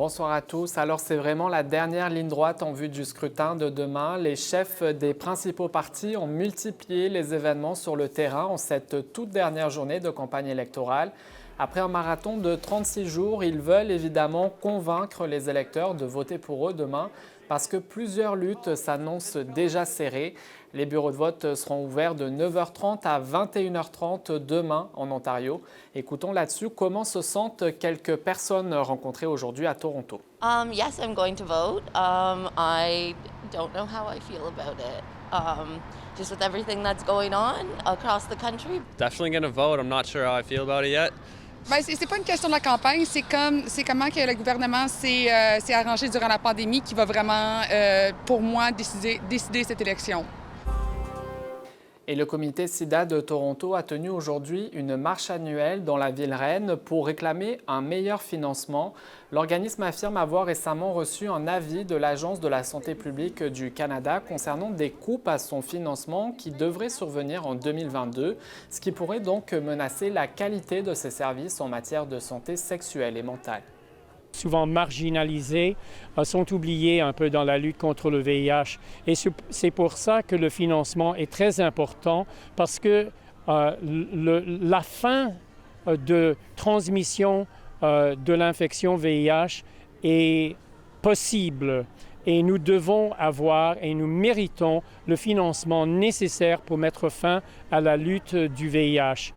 Bonsoir à tous. Alors c'est vraiment la dernière ligne droite en vue du scrutin de demain. Les chefs des principaux partis ont multiplié les événements sur le terrain en cette toute dernière journée de campagne électorale. Après un marathon de 36 jours, ils veulent évidemment convaincre les électeurs de voter pour eux demain parce que plusieurs luttes s'annoncent déjà serrées. Les bureaux de vote seront ouverts de 9h30 à 21h30 demain en Ontario. Écoutons là-dessus comment se sentent quelques personnes rencontrées aujourd'hui à Toronto. Yes, I'm going to vote. I don't know how I feel about it. Just with everything that's going on across the country. Definitely going to vote. I'm not sure how I feel about it yet. Bien, c'est pas une question de la campagne, c'est comment que le gouvernement s'est arrangé durant la pandémie qui va vraiment, pour moi, décider cette élection. Et le comité SIDA de Toronto a tenu aujourd'hui une marche annuelle dans la ville reine pour réclamer un meilleur financement. L'organisme affirme avoir récemment reçu un avis de l'Agence de la santé publique du Canada concernant des coupes à son financement qui devraient survenir en 2022, ce qui pourrait donc menacer la qualité de ses services en matière de santé sexuelle et mentale. Souvent marginalisés, sont oubliés un peu dans la lutte contre le VIH. Et c'est pour ça que le financement est très important parce que la fin de transmission de l'infection VIH est possible. Et nous devons avoir et nous méritons le financement nécessaire pour mettre fin à la lutte du VIH.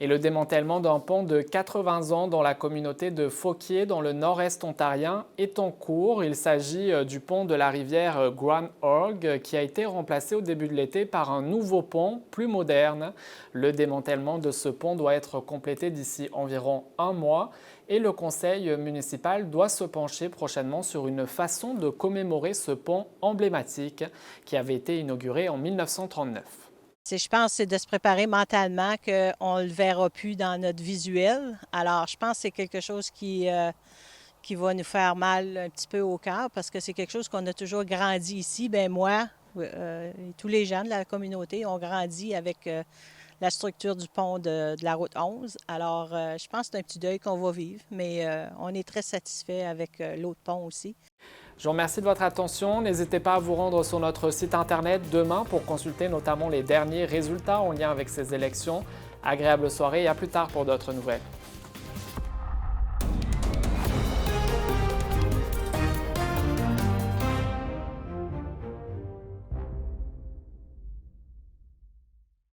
Et le démantèlement d'un pont de 80 ans dans la communauté de Fauquier, dans le nord-est ontarien, est en cours. Il s'agit du pont de la rivière Grand Orgue qui a été remplacé au début de l'été par un nouveau pont plus moderne. Le démantèlement de ce pont doit être complété d'ici environ un mois et le conseil municipal doit se pencher prochainement sur une façon de commémorer ce pont emblématique qui avait été inauguré en 1939. Je pense c'est de se préparer mentalement qu'on ne le verra plus dans notre visuel. Alors, je pense que c'est quelque chose qui va nous faire mal un petit peu au cœur parce que c'est quelque chose qu'on a toujours grandi ici. Bien, moi, et tous les gens de la communauté ont grandi avec la structure du pont de la route 11. Alors, je pense que c'est un petit deuil qu'on va vivre, mais on est très satisfait avec l'autre pont aussi. Je vous remercie de votre attention. N'hésitez pas à vous rendre sur notre site Internet demain pour consulter notamment les derniers résultats en lien avec ces élections. Agréable soirée et à plus tard pour d'autres nouvelles.